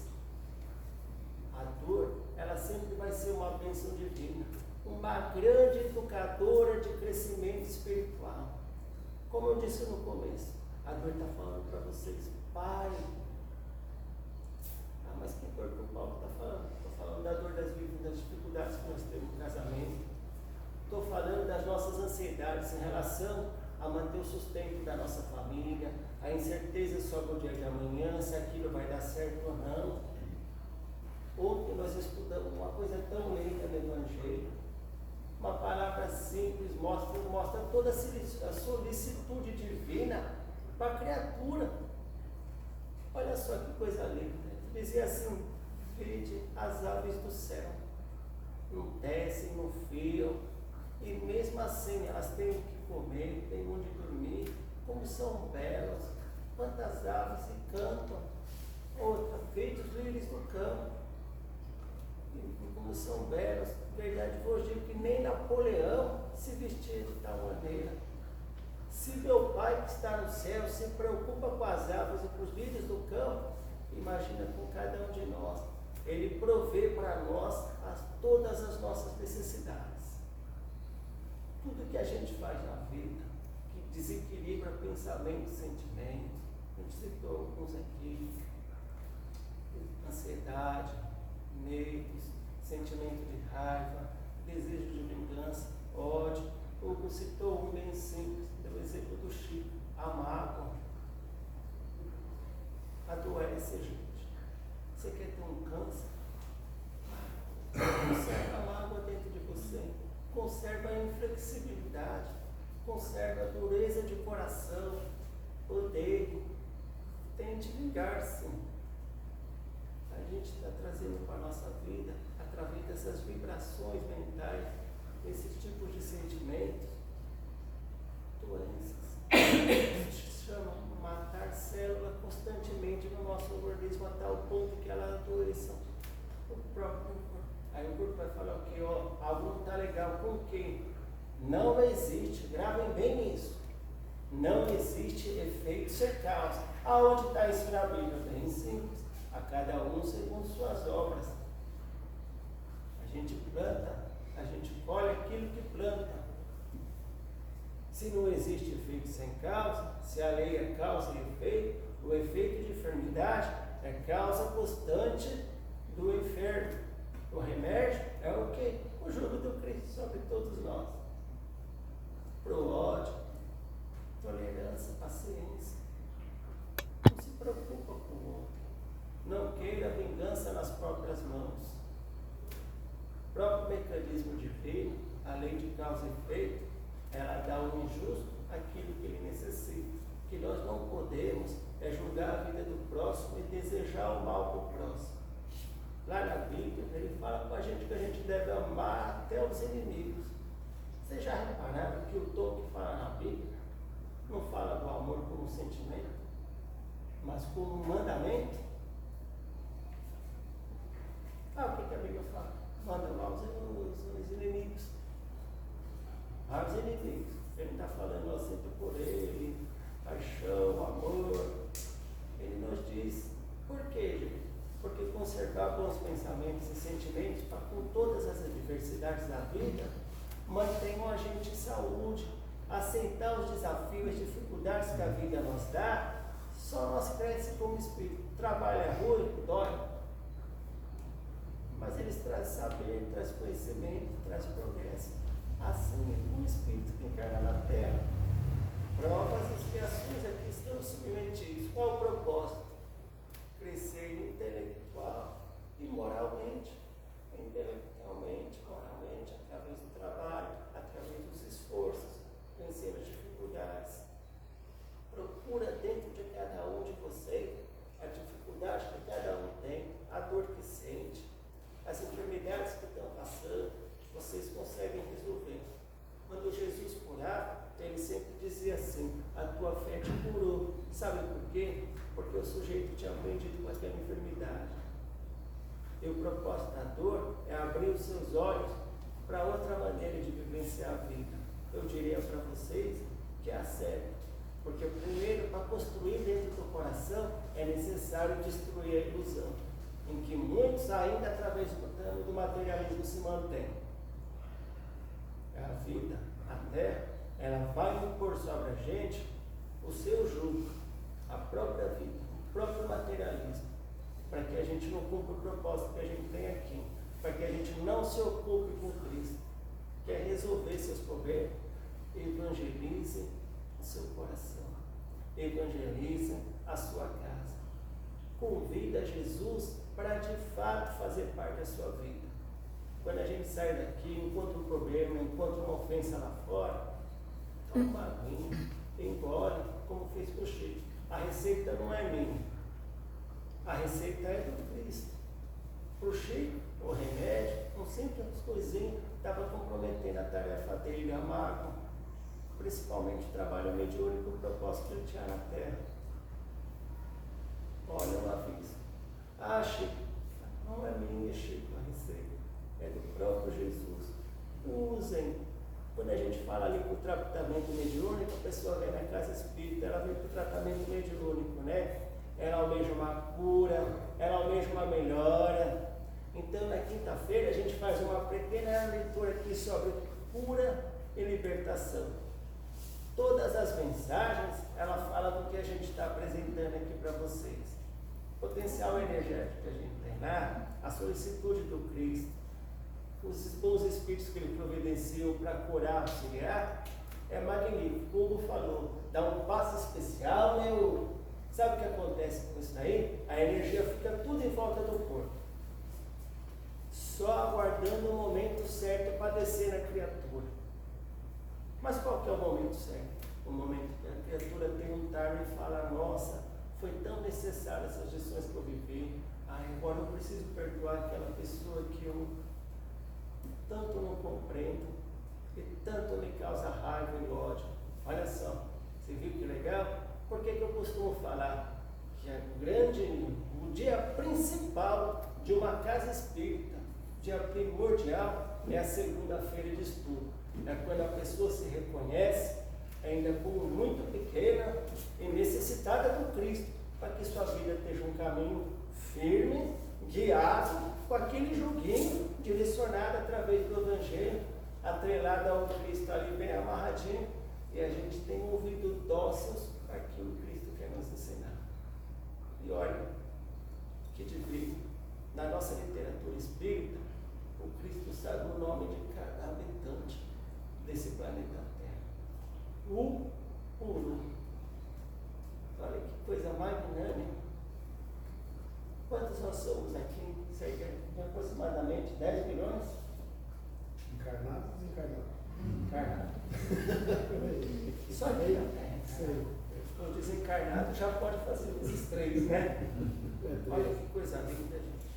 a dor, ela sempre vai ser uma bênção divina, uma grande educadora de crescimento espiritual. Como eu disse no começo, a dor está falando para vocês, parem. Ah, mas que dor que o Paulo está falando? Estou falando da dor das vidas, das dificuldades que nós temos no casamento. Estou falando das nossas ansiedades em relação a manter o sustento da nossa família, a incerteza sobre o dia de amanhã, se aquilo vai dar certo ou não. Ontem nós estudamos uma coisa tão linda no Evangelho, uma palavra simples, mostra toda a solicitude divina para a criatura. Olha só que coisa linda. Dizia assim: vede as aves do céu, não descem no fio, e mesmo assim elas têm o que comer, têm onde dormir, como são belas, quantas aves e cantam. Outra, vede os lírios do campo, e como são belas. Verdade, vos digo que nem Napoleão se vestia de tal maneira. Se meu Pai que está no céu se preocupa com as aves e com os lírios do campo, imagina com cada um de nós. Ele provê para nós todas as nossas necessidades. Tudo que a gente faz na vida, que desequilibra pensamento, sentimento, a gente citou alguns aqui: ansiedade, medos, sentimento de raiva, desejo de vingança, ódio. O Hugo citou um bem simples, deu o exemplo do Chico, a mágoa. Adoece, gente. Você quer ter um câncer? conserva a dureza de coração, odeio, tente vingar-se. A gente está trazendo para a nossa vida, através dessas vibrações mentais, esses tipos de sentimentos, doenças. Isso se chama matar célula constantemente no nosso organismo a tal ponto que ela adoeça o próprio corpo. Aí o corpo vai falar o quê? Ó, algo não está legal com quem? Não existe, gravem bem isso. Não existe efeito sem causa. Aonde está isso na Bíblia? Bem simples. A cada um segundo suas obras. A gente planta, a gente colhe aquilo que planta. Se não existe efeito sem causa, se a lei é causa e efeito, o efeito de enfermidade é causa constante do inferno. O remédio é o quê? O jugo do Cristo sobre todos nós. Pro ódio, tolerância, paciência. Não se preocupa com o outro. Não queira vingança nas próprias mãos. O próprio mecanismo divino, a lei de causa e efeito, ela dá ao injusto aquilo que ele necessita. O que nós não podemos é julgar a vida do próximo e desejar o mal para o próximo. Lá na Bíblia, ele fala com a gente que a gente deve amar até os inimigos. Vocês já repararam que o tom que fala na Bíblia não fala do amor como um sentimento, mas como um mandamento? O que a Bíblia fala? Manda amar os inimigos. Aos inimigos. Ele está falando assim por ele, paixão, amor. Ele nos diz, por quê, gente? Porque conservar bons pensamentos e sentimentos para com todas as adversidades da vida mantenham a gente em saúde. Aceitar os desafios, as dificuldades que a vida nos dá, só nós crescemos como espírito. Trabalho é ruim, dói. Mas eles trazem saber, trazem conhecimento, trazem progresso. Assim é o espírito que encarna na terra. Provas e expiações aqui estão submetidos. Qual o propósito? Crescer intelectual e moralmente. Intelectualmente, moralmente, através do trabalho, através dos esforços, vencer as dificuldades. Procura dentro de cada um de vocês a dificuldade que cada um tem, a dor que sente, as enfermidades que estão passando, vocês conseguem resolver. Quando Jesus curava, ele sempre dizia assim, a tua fé te curou. Sabe por quê? Porque o sujeito tinha aprendido com aquela enfermidade. E o propósito da dor é abrir os seus olhos para outra maneira de vivenciar a vida. Eu diria para vocês que é a sério. Porque primeiro, para construir dentro do coração, é necessário destruir a ilusão, em que muitos ainda através do materialismo se mantêm. A vida, a terra, ela vai impor sobre a gente o seu jugo, a própria vida, o próprio materialismo, para que a gente não cumpra o propósito que a gente tem aqui, para que a gente não se ocupe com Cristo, que é resolver seus problemas. Evangelize o seu coração, evangelize a sua casa, convida Jesus para de fato fazer parte da sua vida. Quando a gente sai daqui, encontra um problema, encontra uma ofensa lá fora, toma uma aguinha, engole, como fez com o Chico. A receita não é minha, a receita é do Cristo. Para o Chico, o remédio, um simples coisinha, estava comprometendo a tarefa dele, amargo, principalmente o trabalho mediúnico, o propósito que ele tinha na terra. Olha o aviso. Chico, não é minha, Chico, a receita. É do próprio Jesus. Usem. Quando a gente fala ali para o tratamento mediúnico, a pessoa vem na casa espírita, ela vem para o tratamento mediúnico, né? Ela almeja uma cura, ela almeja uma melhora. Então, na quinta-feira, a gente faz uma pequena leitura aqui sobre cura e libertação. Todas as mensagens, ela fala do que a gente está apresentando aqui para vocês. O potencial energético que a gente tem lá, a solicitude do Cristo, os bons espíritos que ele providenciou para curar, auxiliar, é magnífico. O Hugo falou, dá um passo especial, né, Hugo? Sabe o que acontece com isso daí? A energia fica tudo em volta do corpo, só aguardando o momento certo para descer na criatura. Mas qual que é o momento certo? O momento que a criatura tem um time e fala, nossa, foi tão necessário essas lições que eu vivi, agora eu preciso perdoar aquela pessoa que eu tanto não compreendo, que tanto me causa raiva e ódio. Olha só, você viu que legal? Por que eu costumo falar que o dia principal de uma casa espírita, o dia primordial, é a segunda-feira de estudo. É quando a pessoa se reconhece ainda como muito pequena e necessitada do Cristo, para que sua vida esteja um caminho firme, guiado, com aquele joguinho direcionado através do Evangelho, atrelado ao Cristo ali bem amarradinho, e a gente tem ouvido dóceis para aquilo que Cristo quer nos ensinar. E olha, que divino, na nossa literatura espírita, o Cristo sabe o nome de cada habitante desse planeta Terra. Um por um. Olha que coisa magnânima. Quantos nós somos aqui? Cerca de aproximadamente 10 milhões? Encarnados e desencarnados? Encarnados. Só aqui na Terra. O desencarnado já pode fazer esses 3, né? Olha que coisa linda, gente.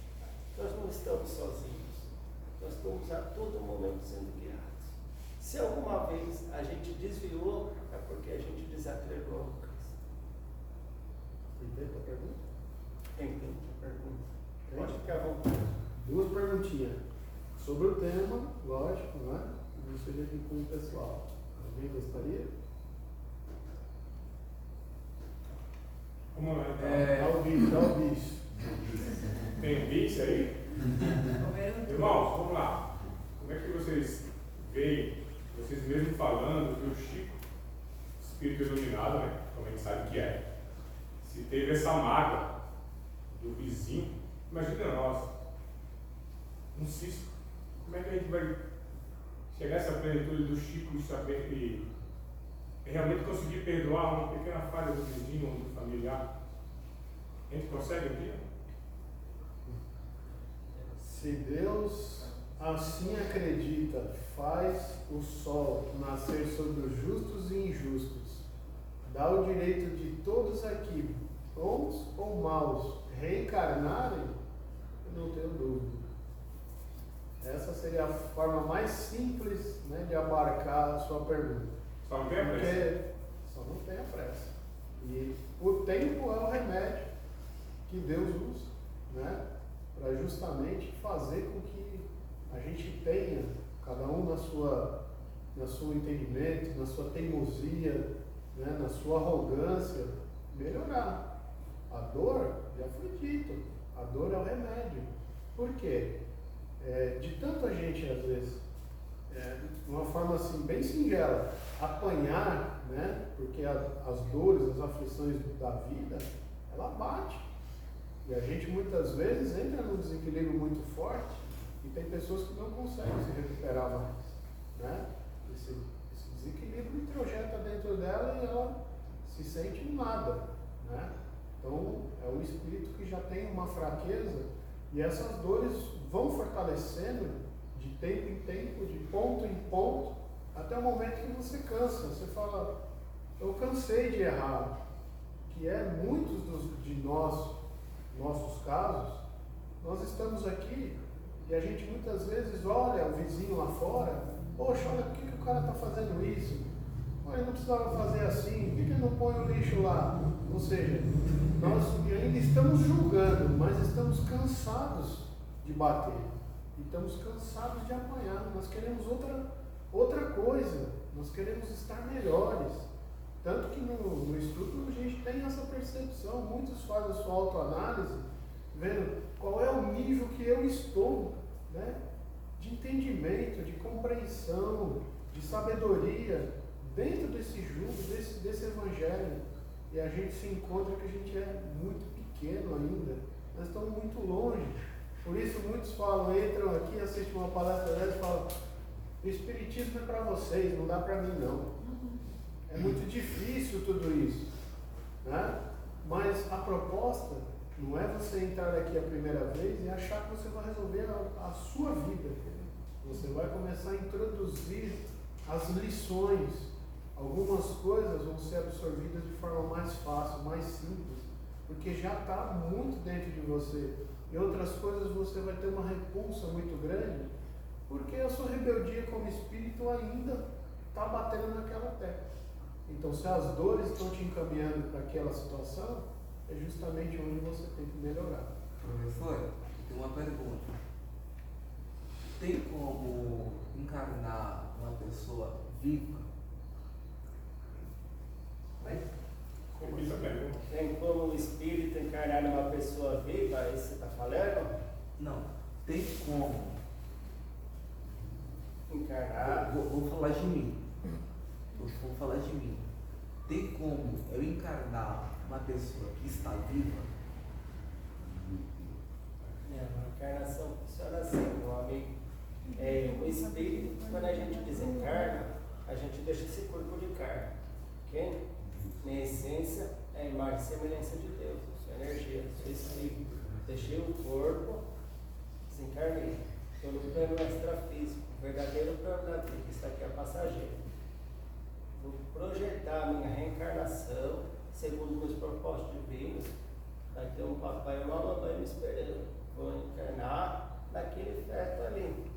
Nós não estamos sozinhos. Nós estamos a todo momento sendo guiados. Se alguma vez a gente desviou, é porque a gente desatrelou ao Cristo. Tem tempo para pergunta? Tem tempo para pergunta. Pode ficar à vontade. 2 perguntinhas. Sobre o tema, lógico, né? Não seja de cunho pessoal. Alguém gostaria? Vamos lá, então. Dá o bicho. Tem bicho aí? Irmãos, vamos lá. Como é que vocês veem, vocês mesmos falando que o Chico, espírito iluminado, né? Como a gente sabe que é, se teve essa mágoa do vizinho, imagina nós, um cisco. Como é que a gente vai chegar a essa plenitude do Chico e saber e realmente conseguir perdoar uma pequena falha do vizinho ou do familiar? A gente consegue um dia? Se Deus assim acredita, faz o sol nascer sobre os justos e injustos, dá o direito de todos aqui, bons ou maus, reencarnarem, eu não tenho dúvida. Essa seria a forma mais simples, né, de abarcar a sua pergunta. Só não tem a pressa? Porque só não tem a pressa. E o tempo é o remédio que Deus usa, né, para justamente fazer com que a gente tenha, cada um na sua entendimento, na sua teimosia, né, na sua arrogância, melhorar. A dor, já foi dito, a dor é o remédio. Por quê? De tanto a gente, às vezes, de uma forma assim, bem singela, apanhar, né, porque as dores, as aflições da vida, ela bate. E a gente muitas vezes entra num desequilíbrio muito forte e tem pessoas que não conseguem se recuperar mais, né? Esse desequilíbrio introjeta dentro dela e ela se sente um nada, né? Então é um espírito que já tem uma fraqueza e essas dores vão fortalecendo de tempo em tempo, de ponto em ponto, até o momento que você cansa. Você fala, eu cansei de errar, que é muitos de nossos casos. Nós estamos aqui e a gente muitas vezes olha o vizinho lá fora, poxa, olha por que o cara está fazendo isso? Ele não precisava fazer assim, por que ele não põe o lixo lá? Ou seja, nós ainda estamos julgando, mas estamos cansados de bater, e estamos cansados de apanhar. Nós queremos outra coisa, nós queremos estar melhores. Tanto que no estudo a gente tem essa percepção, muitos fazem a sua autoanálise, vendo qual é o nível que eu estou, né, de entendimento, de compreensão, de sabedoria, dentro desse jugo, desse evangelho. E a gente se encontra que a gente é muito pequeno ainda, nós estamos muito longe. Por isso muitos falam, entram aqui, assistem uma palestra dessa e falam, o Espiritismo é para vocês, não dá para mim não. É muito difícil tudo isso, né? Mas a proposta não é você entrar aqui a primeira vez e achar que você vai resolver a sua vida. Você vai começar a introduzir as lições, algumas coisas vão ser absorvidas de forma mais fácil, mais simples, porque já está muito dentro de você. E outras coisas você vai ter uma repulsa muito grande, porque a sua rebeldia como espírito ainda está batendo naquela tecla. Então, se as dores estão te encaminhando para aquela situação, é justamente onde você tem que melhorar. Professor, tem uma pergunta. Tem como encarnar uma pessoa viva? Tem como o espírito encarnar numa pessoa viva? É isso que você está falando? Não. Tem como encarnar. Vou falar de mim. Vou falar de mim. Tem como eu encarnar uma pessoa que está viva? A encarnação funciona assim, meu amigo. O espírito, quando a gente desencarna, a gente deixa esse corpo de carne. Ok? Minha essência é a imagem e semelhança de Deus, sua energia, seu espírito. Deixei o corpo, desencarnei. Estou no plano extrafísico, o verdadeiro plano da vida. Isso aqui é passageiro. Vou projetar a minha reencarnação segundo meus propósitos divinos. Vai ter um papai e uma mamãe me esperando. Vou encarnar naquele feto ali,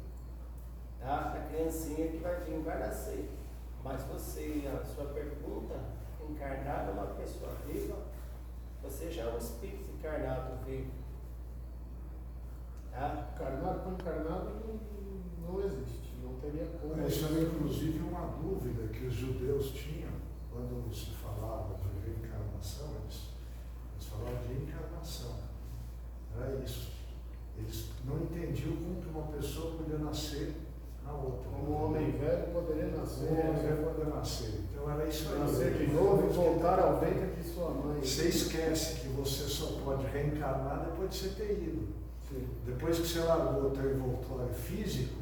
tá? Na criancinha que vai vir, vai nascer. Mas você, a sua pergunta, encarnar numa pessoa viva, você já é um espírito encarnado vivo. Tá? Encarnado com encarnado não existe, não teria como. Isso era inclusive uma dúvida que os judeus tinham quando se falava de reencarnação, eles falavam de encarnação. Era isso. Eles não entendiam como que uma pessoa podia nascer na outra. Como um homem velho poderia nascer. Um homem velho poderia nascer. Então era isso aí. Nascer de novo e voltar ao ventre de sua mãe. Você esquece que você só pode reencarnar depois de você ter ido. Sim. Depois que você largou o teu envoltório físico,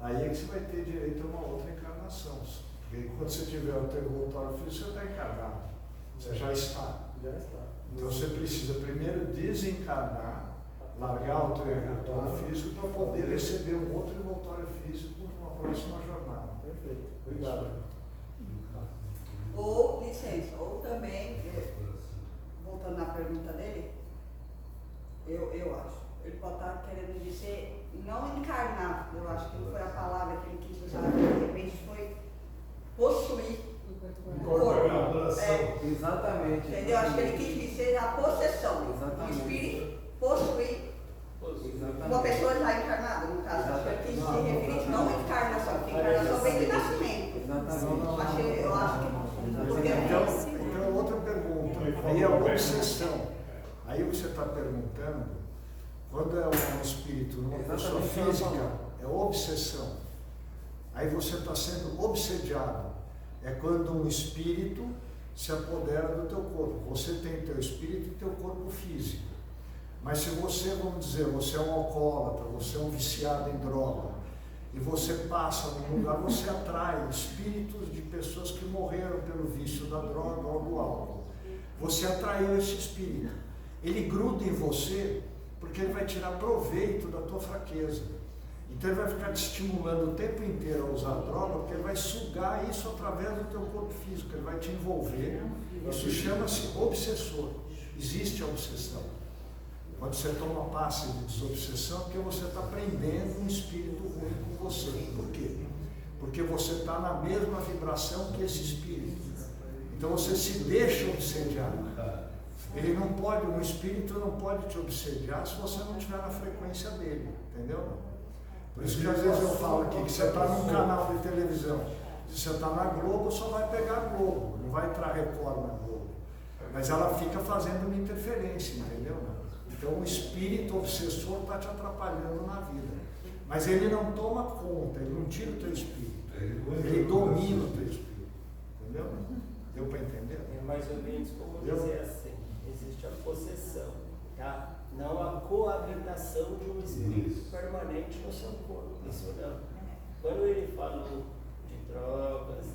aí é que você vai ter direito a uma outra encarnação. Porque quando você tiver o teu envoltório físico, você está encarnado. Você já está. Já está. Então você precisa primeiro desencarnar, largar o teu envoltório físico para poder receber um outro envoltório físico numa próxima jornada. Perfeito. Obrigado. Ou, licença, ou também, voltando na pergunta dele, eu acho, ele pode estar querendo dizer não encarnar, eu acho que não foi a palavra que ele quis usar, de repente foi possuir o corpo. Exatamente. Entendeu? Acho que ele quis dizer a possessão. Exatamente. O espírito possuir uma pessoa já encarnada, no caso. Acho que ele quis se referir não à encarnação, porque encarnação vem de nascimento. Exatamente. Eu acho que Então, outra pergunta. Aí é obsessão. Aí o que você está perguntando, quando é um espírito numa pessoa física, é obsessão. Aí você está sendo obsediado. É quando um espírito se apodera do teu corpo. Você tem teu espírito e teu corpo físico. Mas se você, vamos dizer, você é um alcoólatra, você é um viciado em droga, e você passa num lugar, você atrai espíritos de pessoas que morreram pelo vício da droga ou do álcool. Você atraiu esse espírito. Ele gruda em você porque ele vai tirar proveito da tua fraqueza. Então ele vai ficar te estimulando o tempo inteiro a usar droga, porque ele vai sugar isso através do teu corpo físico, ele vai te envolver. Isso chama-se obsessor. Existe a obsessão. Quando você toma passe de desobsessão, é porque você está prendendo um espírito ruim com você. Por quê? Porque você está na mesma vibração que esse espírito. Então você se deixa obsediar. Ele não pode, o espírito não pode te obsediar se você não estiver na frequência dele, entendeu? Por isso que às vezes eu falo aqui que você está num canal de televisão, se você está na Globo, só vai pegar a Globo, não vai entrar Record na Globo. Mas ela fica fazendo uma interferência, entendeu? Então o espírito obsessor está te atrapalhando na vida. Mas ele não toma conta, ele não tira o teu espírito, ele domina o teu espírito, entendeu? Deu para entender? É mais ou menos como dizer assim, existe a possessão, tá? Não a coabitação de um espírito permanente no seu corpo, isso não. Quando ele falou de drogas,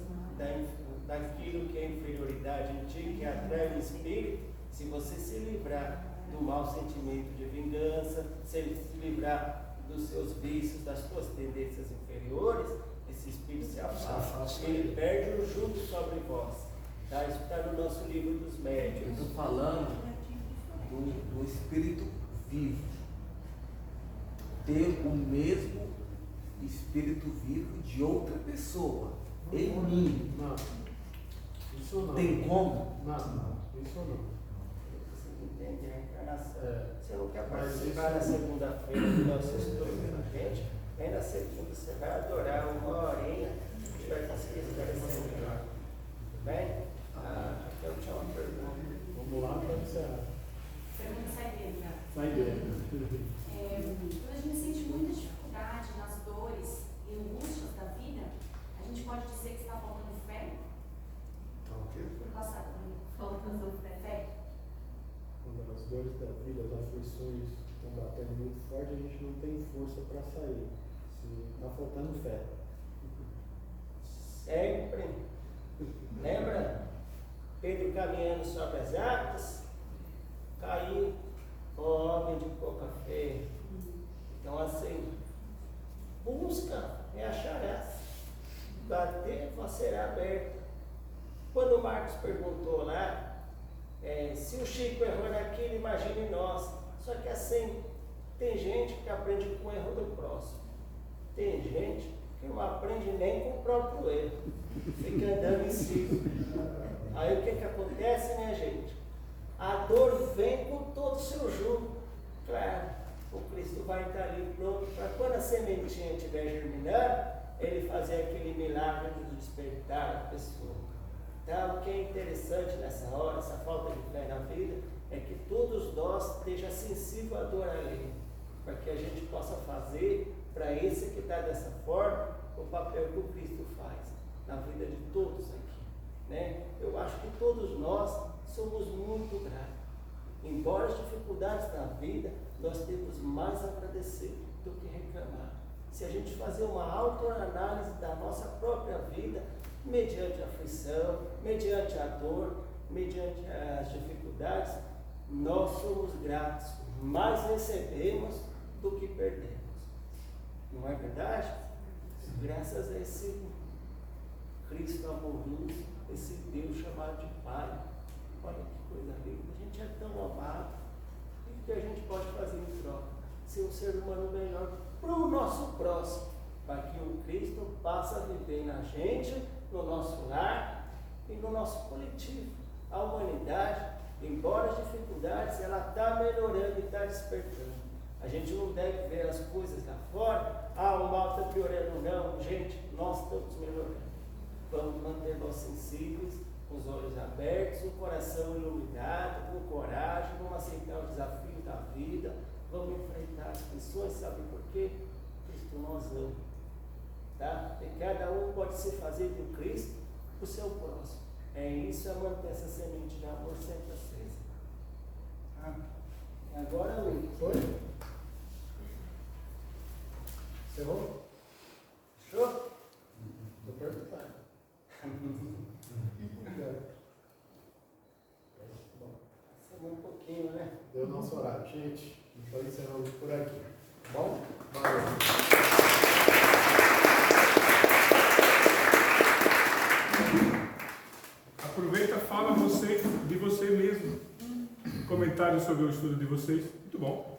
daquilo que é inferioridade em ti, que atrai o espírito, se você se livrar do mau sentimento de vingança, se livrar dos seus vícios, das suas tendências inferiores, esse espírito se afasta. Ele perde o jugo sobre vós. Tá? Isso está no nosso livro dos Eu médiuns. estou falando do espírito vivo. Ter o mesmo espírito vivo de outra pessoa em mim. Não. Isso não. Tem como? Não. Isso não. Você não entende a reencarnação. Você não quer Mas participar na segunda-feira do nosso estudo com a gente? Aí na segunda você vai adorar uma horinha, a gente vai conseguir esclarecer melhor. Bem? Eu tinha uma pergunta. Vamos lá para encerrar. Pergunta saideira, né? Saideira. Quando a gente sente muita dificuldade nas dores e angústias da vida, a gente pode dizer que está faltando fé? Então, o quê? Por passar faltando fé? Quando as dores da vida, as aflições estão batendo muito forte, a gente não tem força para sair. Está faltando fé. Sempre. Lembra? Pedro caminhando sobre as águas, caiu, homem de pouca fé. Então assim, busca e acharás. Bater, vos será aberto. Quando o Marcos perguntou lá, se o Chico errou naquilo, imagine nós. Só que assim, tem gente que aprende com o erro do próximo. Tem gente que não aprende nem com o próprio erro. Fica andando em cima. Aí o que acontece, né, gente? A dor vem com todo o seu jugo. Claro, o Cristo vai estar ali pronto para quando a sementinha estiver germinando, ele fazer aquele milagre de despertar a pessoa. Então, o que é interessante nessa hora, essa falta de fé na vida, é que todos nós estejam sensíveis à dor alheia, para que a gente possa fazer para esse que está dessa forma o papel que o Cristo faz na vida de todos aqui. Né? Eu acho que todos nós somos muito gratos. Embora as dificuldades da vida, nós temos mais a agradecer do que reclamar. Se a gente fazer uma autoanálise da nossa própria vida, mediante a aflição, mediante a dor, mediante as dificuldades, nós somos gratos, mais recebemos do que perdemos. Não é verdade? Graças a esse Cristo amoroso, esse Deus chamado de Pai. Olha que coisa linda, a gente é tão amado. E o que a gente pode fazer em troca? Ser um ser humano melhor para o nosso próximo, para que o Cristo passe a viver na gente, no nosso lar e no nosso coletivo. A humanidade, embora as dificuldades, ela está melhorando e está despertando. A gente não deve ver as coisas lá fora, o mal está piorando, não. Gente, nós estamos melhorando. Vamos manter nós sensíveis, com os olhos abertos, o coração iluminado, com coragem, vamos aceitar os desafios da vida, vamos enfrentar as pessoas, sabe por quê? Cristo nós ama. Tá? E cada um pode se fazer do Cristo o seu próximo. É isso, é manter essa semente de amor sempre acesa. Agora o Foi? Encerrou? Fechou? Vou perguntar. Passamos um pouquinho, né? Deu o nosso horário. Gente, então encerramos por aqui. Tá bom? Valeu. Aproveita, fala de você mesmo. Comentários sobre o estudo de vocês. Muito bom.